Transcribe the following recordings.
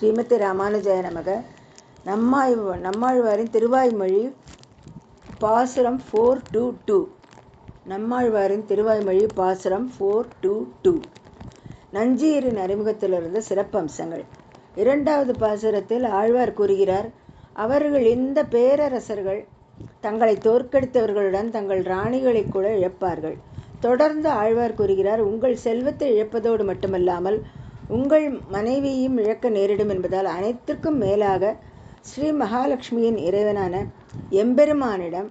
ஸ்ரீமதி ராமானுஜாய நமக. நம்மாழ்வாரின் திருவாய்மொழி பாசுரம் 422. நம்மாழ்வாரின் திருவாய்மொழி பாசுரம் 422. நஞ்சீரின் அறிமுகத்திலிருந்து சிறப்பம்சங்கள். இரண்டாவது பாசுரத்தில் ஆழ்வார் கூறுகிறார், அவர்கள் இந்த பேரரசர்கள் தங்களை தோற்கடித்தவர்களுடன் தங்கள் ராணிகளை கூட இழப்பார்கள். தொடர்ந்து ஆழ்வார் கூறுகிறார், உங்கள் செல்வத்தை இழப்பதோடு மட்டுமல்லாமல் உங்கள் மனைவியையும் இழக்க நேரிடும் என்பதால் அனைத்திற்கும் மேலாக ஸ்ரீ மகாலட்சுமியின் இறைவனான எம்பெருமானிடம்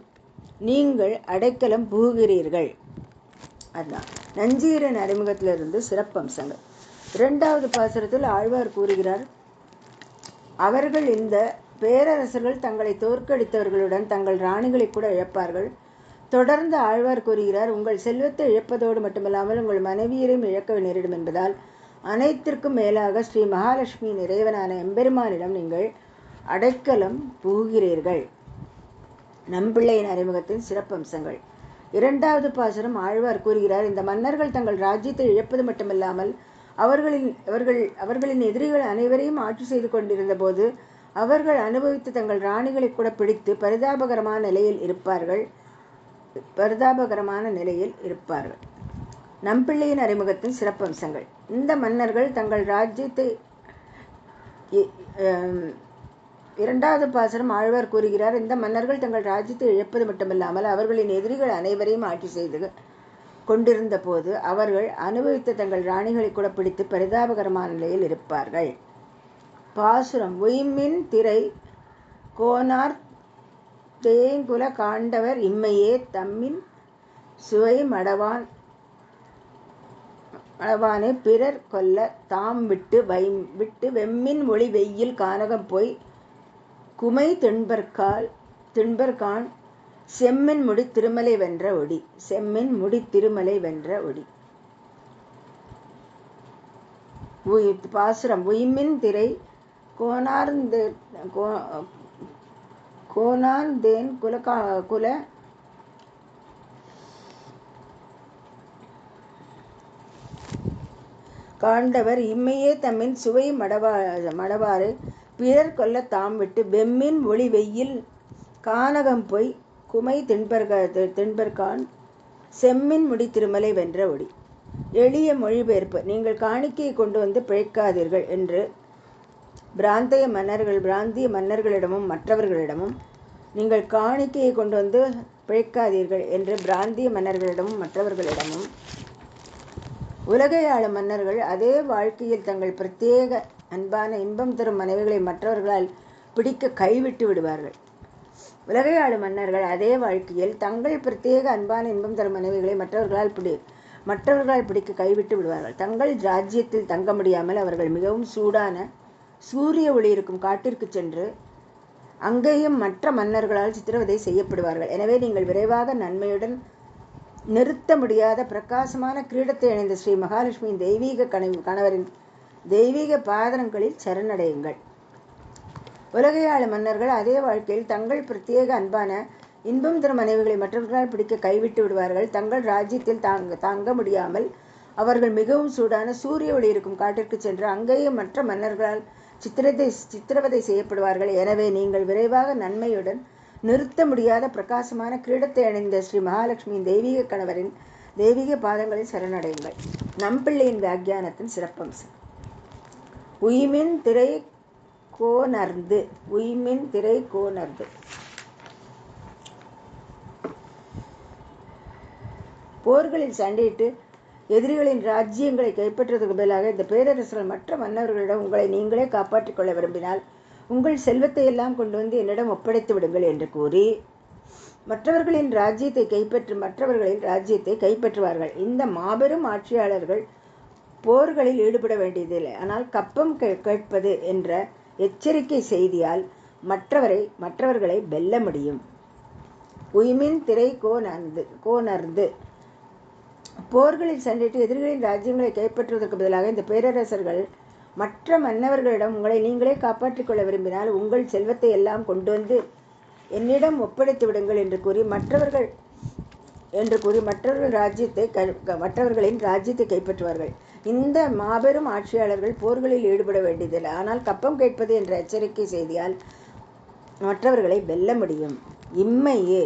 நீங்கள் அடைக்கலம் புகுகிறீர்கள். அதுதான் நஞ்சீரன் அறிமுகத்திலிருந்து சிறப்பம்சங்கள். இரண்டாவது பாசுரத்தில் ஆழ்வார் கூறுகிறார், அவர்கள் இந்த பேரரசர்கள் தங்களை தோற்கடித்தவர்களுடன் தங்கள் ராணிகளை கூட இழப்பார்கள். தொடர்ந்து ஆழ்வார் கூறுகிறார், உங்கள் செல்வத்தை இழப்பதோடு மட்டுமல்லாமல் உங்கள் மனைவியரையும் இழக்க நேரிடும் என்பதால் அனைத்திற்கும் மேலாக ஸ்ரீ மகாலட்சுமியின் இறைவனான எம்பெருமானிடம் நீங்கள் அடைக்கலம் புகுகிறீர்கள். நம்பிள்ளையின் அறிமுகத்தின் சிறப்பம்சங்கள். இரண்டாவது பாசுரம் ஆழ்வார் கூறுகிறார், இந்த மன்னர்கள் தங்கள் ராஜ்யத்தை இழப்பது மட்டுமல்லாமல் அவர்களின் எதிரிகள் அனைவரையும் ஆட்சி செய்து கொண்டிருந்த போது அவர்கள் அனுபவித்து தங்கள் ராணிகளை கூட பிடித்து பரிதாபகரமான நிலையில் இருப்பார்கள். நம்பிள்ளையின் அறிமுகத்தின் சிறப்பம்சங்கள். இந்த மன்னர்கள் தங்கள் ராஜ்யத்தை இரண்டாவது பாசுரம் ஆழ்வார் கூறுகிறார், இந்த மன்னர்கள் தங்கள் ராஜ்யத்தை இழப்பது மட்டுமல்லாமல் அவர்களின் எதிரிகள் அனைவரையும் ஆட்சி செய்து கொண்டிருந்த போது அவர்கள் அனுபவித்த தங்கள் ராணிகளை கூட பிடித்து பரிதாபகரமான நிலையில் இருப்பார்கள். பாசுரம். உய்மின் திரை கோனார் தேங்குல காண்டவர் இம்மையே தம்மின் சுவை மடவானை பிறர் கொல்ல தாம் விட்டு வெம்மின் ஒளி வெயில் கானகம் போய் குமை திண்பர்கான் செம்மின் முடி திருமலை வென்ற ஒடி. பாசுரம். உய்மின் திரை கோனார்ந்தேன் குல காண்டவர் இம்மையே தம்மின் சுவை மடவாறு பிறர் கொல்ல தாம் விட்டு வெம்மின் ஒளி வெயில் கானகம் போய் குமை திண்பர்கான் செம்மின் முடி திருமலை வென்ற ஒடி. எளிய மொழிபெயர்ப்பு. நீங்கள் காணிக்கையை கொண்டு வந்து பிழைக்காதீர்கள் என்று பிராந்திய மன்னர்களிடமும் மற்றவர்களிடமும் நீங்கள் காணிக்கையை கொண்டு வந்து பிழைக்காதீர்கள் என்று பிராந்திய மன்னர்களிடமும் மற்றவர்களிடமும் உலகை ஆளும் மன்னர்கள் அதே வாழ்க்கையில் தங்கள் பிரத்யேக அன்பான இன்பம் தரும் மனைவிகளை மற்றவர்களால் பிடிக்க கைவிட்டு விடுவார்கள். உலகை ஆளும் மன்னர்கள் அதே வாழ்க்கையில் தங்கள் பிரத்யேக அன்பான இன்பம் தரும் மனைவிகளை மற்றவர்களால் பிடிக்க கைவிட்டு விடுவார்கள். தங்கள் ராஜ்யத்தில் தங்க முடியாமல் அவர்கள் மிகவும் சூடான சூரிய ஒளி இருக்கும் காட்டிற்கு சென்று அங்கேயும் மற்ற மன்னர்களால் சித்திரவதை செய்யப்படுவார்கள். எனவே நீங்கள் விரைவாக நன்மையுடன் நிறுத்த முடியாத பிரகாசமான கிரீடத்தை அணிந்த ஸ்ரீ மகாலட்சுமியின் தெய்வீக கணவரின் தெய்வீக பாதங்களில் சரணடையுங்கள். உலகையாள மன்னர்கள் அதே வாழ்க்கையில் தங்கள் பிரத்யேக அன்பான இன்பம் தரும் மனைவிகளை மற்றவர்களால் பிடிக்க கைவிட்டு விடுவார்கள். தங்கள் ராஜ்யத்தில் தாங்க முடியாமல் அவர்கள் மிகவும் சூடான சூரிய ஒளி இருக்கும் காட்டிற்கு சென்று அங்கேயே மற்ற மன்னர்களால் சித்திரவதை செய்யப்படுவார்கள். எனவே நீங்கள் விரைவாக நன்மையுடன் நிறுத்த முடியாத பிரகாசமான கிரீடத்தை அணிந்த ஸ்ரீ மகாலட்சுமியின் தெய்வீக கணவரின் தெய்வீக பாதங்களில் சரணடையுங்கள். நம்பிள்ளையின் வியாக்கியானத்தின் சிறப்பம்சம். உய்மின் திரை கோணர்ந்து. போர்களில் சண்டையிட்டு எதிரிகளின் ராஜ்யங்களை கைப்பற்றுவதற்கு பதிலாக இந்த பேரரசர்கள் மற்ற மன்னர்களிடம் உங்களை நீங்களே காப்பாற்றிக் கொள்ள விரும்பினால் உங்கள் செல்வத்தை எல்லாம் கொண்டு வந்து என்னிடம் ஒப்படைத்து விடுங்கள் என்று கூறி மற்றவர்களின் ராஜ்யத்தை கைப்பற்றுவார்கள். இந்த மாபெரும் ஆட்சியாளர்கள் போர்களில் ஈடுபட வேண்டியதில்லை. ஆனால் கப்பம் கேட்பது என்ற எச்சரிக்கை செய்தியால் மற்றவர்களை வெல்ல முடியும். உய்மின் திரை கோணர்ந்து. போர்களில் சண்டையிட்டு எதிரிகளின் ராஜ்யங்களை கைப்பற்றுவதற்கு பதிலாக இந்த பேரரசர்கள் மற்ற மன்னவர்களிடம் உங்களை நீங்களே காப்பாற்றிக் கொள்ள விரும்பினால் உங்கள் செல்வத்தை எல்லாம் கொண்டு வந்து என்னிடம் ஒப்படைத்து விடுங்கள் என்று கூறி என்று கூறி மற்றவர்களின் ராஜ்யத்தை கைப்பற்றுவார்கள். இந்த மாபெரும் ஆட்சியாளர்கள் போர்களில் ஈடுபட வேண்டியதில்லை. ஆனால் கப்பம் கேட்பது என்ற எச்சரிக்கை செய்தியால் மற்றவர்களை வெல்ல முடியும். இம்மையே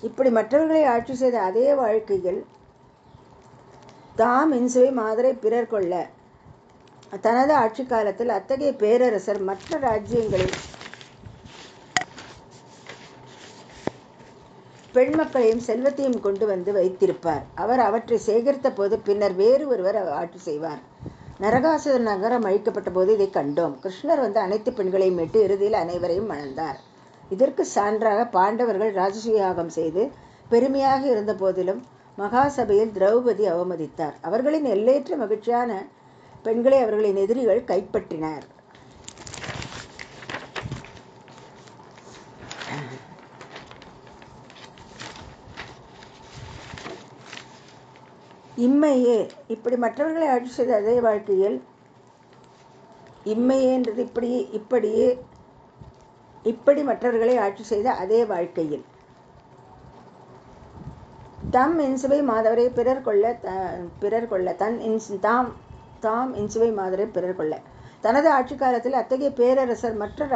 இப்படி மற்றவர்களை ஆட்சி செய்த அதே வாழ்க்கையில் தாம் இன்சுவை மாதரை பிறர் கொள்ள தனது ஆட்சி காலத்தில் அத்தகைய பேரரசர் மற்ற ராஜ்யங்களில் பெண் மக்களையும் செல்வத்தையும் கொண்டு வந்து வைத்திருப்பார். அவர் அவற்றை சேகரித்த போது பின்னர் வேறு ஒருவர் ஆட்சி செய்வார். நரகாசுர நகரம் அழிக்கப்பட்ட போது இதை கண்டோம். கிருஷ்ணர் வந்து அனைத்து பெண்களையும் மீட்டு இறுதியில் அனைவரையும் மணந்தார். இதற்கு சான்றாக பாண்டவர்கள் ராஜசூயாகம் செய்து பெருமையாக இருந்த போதிலும் மகாசபையில் திரௌபதி அவமதித்தார். அவர்களின் எல்லையற்ற மகிழ்ச்சியான பெண்களை அவர்களின் எதிரிகள் கைப்பற்றினர். இம்மையே இப்படி மற்றவர்களை ஆட்சி செய்த அதே வாழ்க்கையில் இம்மையேன்றது இப்படி மற்றவர்களை ஆட்சி செய்த அதே வாழ்க்கையில் தம் இன்சுவை மாதவரை பிறர் கொள்ள தாம் இன்சுவை மாதரை பிறர் கொள்ள தனது ஆட்சி காலத்தில் அத்தகைய பேரரசர் மற்ற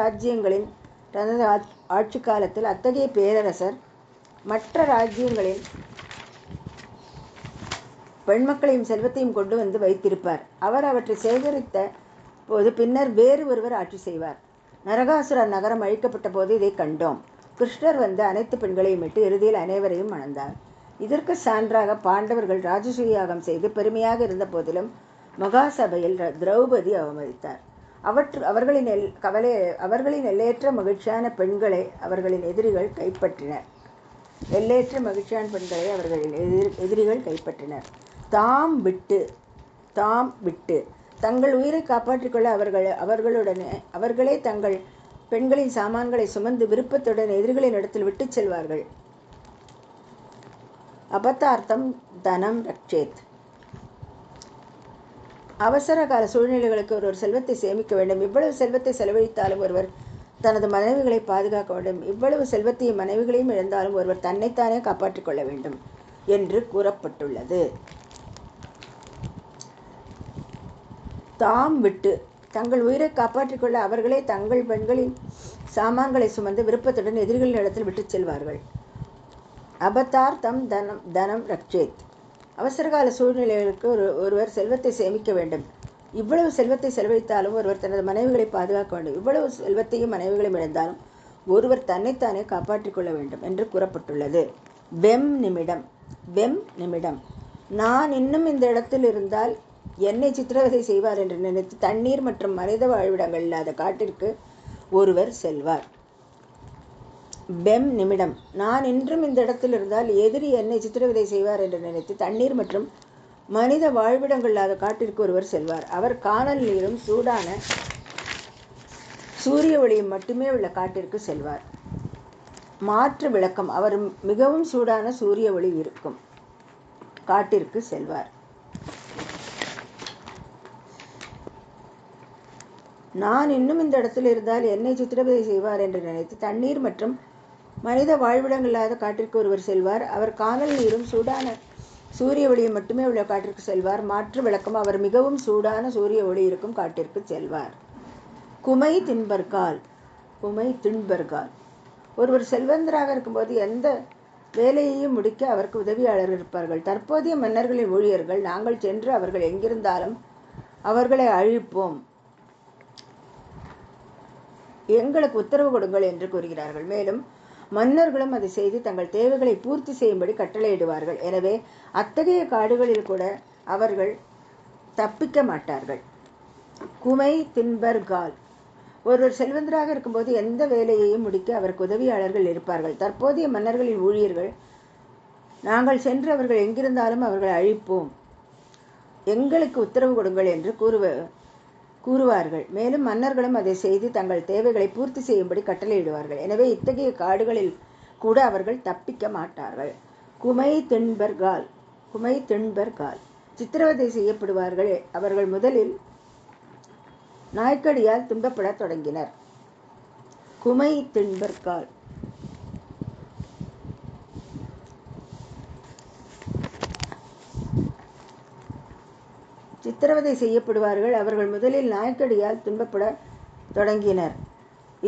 ராஜ்யங்களின் பெண்மக்களையும் செல்வத்தையும் கொண்டு வந்து வைத்திருப்பார். அவர் அவற்றை சேகரித்த போது பின்னர் வேறு ஒருவர் ஆட்சி செய்வார். நரகாசுர நகரம் அழிக்கப்பட்ட போது இதை கண்டோம். கிருஷ்ணர் வந்து அனைத்து பெண்களையும் மீட்டு இறுதியில் அனைவரையும் மணந்தார். இதற்கு சான்றாக பாண்டவர்கள் ராஜசூயாகம் செய்து பெருமையாக இருந்த போதிலும் மகாசபையில் திரௌபதி அவமதித்தார். அவர்களின் எல்லையற்ற மகிழ்ச்சியான பெண்களை அவர்களின் எதிரிகள் கைப்பற்றினர். தாம் விட்டு தங்கள் உயிரை காப்பாற்றிக் கொள்ள அவர்களே தங்கள் பெண்களின் சாமான்களை சுமந்து விருப்பத்துடன் எதிரிகளின் இடத்தில் விட்டுச் செல்வார்கள். அபதார்த்தம் தனம் ரக்ஷேத். அவசர கால சூழ்நிலைகளுக்கு ஒருவர் செல்வத்தை சேமிக்க வேண்டும். இவ்வளவு செல்வத்தை செலவழித்தாலும் ஒருவர் தனது மனைவிகளை பாதுகாக்க வேண்டும். இவ்வளவு செல்வத்தையும் மனைவிகளையும் இழந்தாலும் ஒருவர் தன்னைத்தானே காப்பாற்றிக் கொள்ள வேண்டும் என்று கூறப்பட்டுள்ளது. தாம் விட்டு தங்கள் உயிரை காப்பாற்றிக் கொள்ள அவர்களே தங்கள் பெண்களின் சாமான்களை சுமந்து விருப்பத்துடன் எதிரிகளின் இடத்தில் விட்டுச் செல்வார்கள். அபதார்த்தம் தனம் ரக்ஷேத். அவசரகால சூழ்நிலைகளுக்கு ஒருவர் செல்வத்தை சேமிக்க வேண்டும். இவ்வளவு செல்வத்தை செலவழித்தாலும் ஒருவர் தனது மனைவிகளை பாதுகாக்க வேண்டும். இவ்வளவு செல்வத்தையும் மனைவிகளையும் இழந்தாலும் ஒருவர் தன்னைத்தானே காப்பாற்றிக் கொள்ள வேண்டும் என்று கூறப்பட்டுள்ளது. வெம் நிமிடம். நான் இன்னும் இந்த இடத்தில் இருந்தால் என்னை சித்திரவதை செய்வார் என்று நினைத்து தண்ணீர் மற்றும் மனித வாழ்விடங்கள் இல்லாத காட்டிற்கு ஒருவர் செல்வார். பெம் நிமிடம். நான் இன்றும் இந்த இடத்தில் இருந்தால் எதிரி என்னை சித்திரவதை செய்வார் என்று நினைத்து தண்ணீர் மற்றும் மனித வாழ்விடங்கள் இல்லாத காட்டிற்கு ஒருவர் செல்வார். அவர் காணல் நீரும் சூடான சூரிய ஒளியும் மட்டுமே உள்ள காட்டிற்கு செல்வார். மாற்று விளக்கம். அவர் மிகவும் சூடான சூரிய ஒளி இருக்கும் காட்டிற்கு செல்வார். நான் இன்னும் இந்த இடத்தில் இருந்தால் என்னை சித்திரவதை செய்வார் என்று நினைத்து தண்ணீர் மற்றும் மனித வாழ்விடங்கள் இல்லாத காட்டிற்கு ஒருவர் செல்வார். அவர் காணல் நீரும் சூடான சூரிய ஒளியும் மட்டுமே உள்ள காட்டிற்கு செல்வார். மாற்று விளக்கம். அவர் மிகவும் சூடான சூரிய ஒளி இருக்கும் காட்டிற்கு செல்வார். குமை தின்பர்கால். ஒருவர் செல்வந்தராக இருக்கும்போது எந்த வேலையையும் முடிக்க அவருக்கு உதவியாளர்கள் இருப்பார்கள். தற்போதைய மன்னர்களின் ஊழியர்கள் நாங்கள் சென்று அவர்கள் எங்கிருந்தாலும் அவர்களை அழிப்போம், எங்களுக்கு உத்தரவு கொடுங்கள் என்று கூறுகிறார்கள். மேலும் மன்னர்களும் அதை செய்து தங்கள் தேவைகளை பூர்த்தி செய்யும்படி கட்டளையிடுவார்கள். எனவே அத்தகைய காடுகளில் கூட அவர்கள் தப்பிக்க மாட்டார்கள். குமை தின்பர்கால். ஒருவர் செல்வந்தராக இருக்கும்போது எந்த வேலையையும் முடிக்க அவருக்கு உதவியாளர்கள் இருப்பார்கள். தற்போதைய மன்னர்களின் ஊழியர்கள் நாங்கள் சென்று அவர்கள் எங்கிருந்தாலும் அவர்களை அழிப்போம், எங்களுக்கு உத்தரவு கொடுங்கள் என்று கூறுவார்கள். மேலும் மன்னர்களும் அதை செய்து தங்கள் தேவைகளை பூர்த்தி செய்யும்படி கட்டளையிடுவார்கள். எனவே இத்தகைய காடுகளில் கூட அவர்கள் தப்பிக்க மாட்டார்கள். குமை தின்பர்கால். சித்திரவதை செய்யப்படுவார்கள். அவர்கள் முதலில் நாய்க்கடியால் துன்பப்பட தொடங்கினர். குமை தின்பர்கால். சித்திரவதை செய்யப்படுவார்கள். அவர்கள் முதலில் நாய்க்கடியால் துன்பப்பட தொடங்கினர்.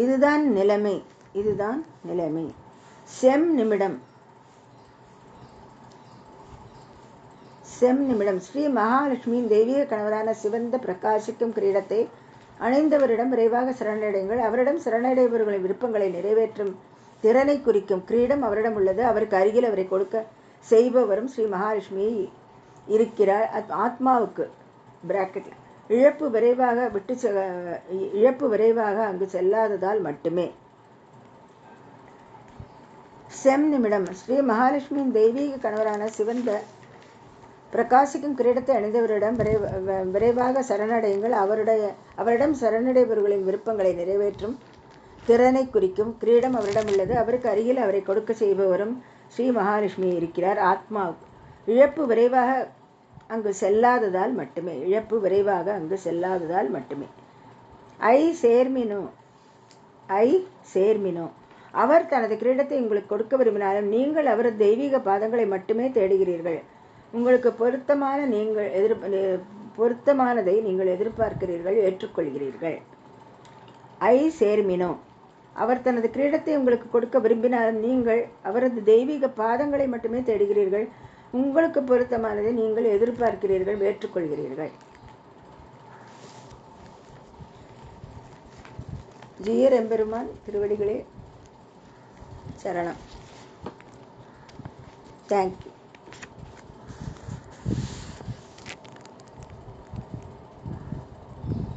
இதுதான் நிலைமை. செம் நிமிடம். ஸ்ரீ மகாலட்சுமியின் தெய்வீக கணவரான சிவந்த பிரகாசிக்கும் கிரீடத்தை அணிந்தவரிடம் விரைவாக சரணடைங்கள். அவரிடம் சரணடைபவர்களின் விருப்பங்களை நிறைவேற்றும் திறனை குறிக்கும் கிரீடம் அவரிடம் உள்ளது. அவருக்கு அருகில் அவரை கொடுக்க செய்பவரும் ஸ்ரீ மகாலட்சுமி இருக்கிறார். ஆத்மாவுக்கு பிராக்கெட்ல இழப்பு விரைவாக அங்கு செல்லாததால் மட்டுமே. செம் நிமிடம். ஸ்ரீ மகாலட்சுமியின் தெய்வீக கணவரான சிவந்த பிரகாசிக்கும் கிரீடத்தை அணிந்தவரிடம் விரைவாக சரணடையுங்கள். அவரிடம் சரணடைபவர்களின் விருப்பங்களை நிறைவேற்றும் திறனை குறிக்கும் கிரீடம் அவரிடம் உள்ளது. அவருக்கு அருகில் அவரை கொடுக்க செய்பவரும் ஸ்ரீ மகாலட்சுமி இருக்கிறார். ஆத்மாவுக்கு இழப்பு விரைவாக அங்கு செல்லாததால் மட்டுமே. ஐ சேர்மினோ. அவர் தனது கிரீடத்தை உங்களுக்கு கொடுக்க விரும்பினாலும் நீங்கள் அவரது தெய்வீக பாதங்களை மட்டுமே தேடுகிறீர்கள். உங்களுக்கு பொருத்தமானதை நீங்கள் எதிர்பார்க்கிறீர்கள், ஏற்றுக்கொள்கிறீர்கள். ஐ சேர்மினோ. அவர் தனது கிரீடத்தை உங்களுக்கு கொடுக்க விரும்பினாலும் நீங்கள் அவரது தெய்வீக பாதங்களை மட்டுமே தேடுகிறீர்கள். உங்களுக்கு பொருத்தமானதை நீங்கள் எதிர்பார்க்கிறீர்கள், ஏற்றுக்கொள்கிறீர்கள். ஜீயர் எம்பெருமான் திருவடிகளே சரணம். தேங்க்யூ.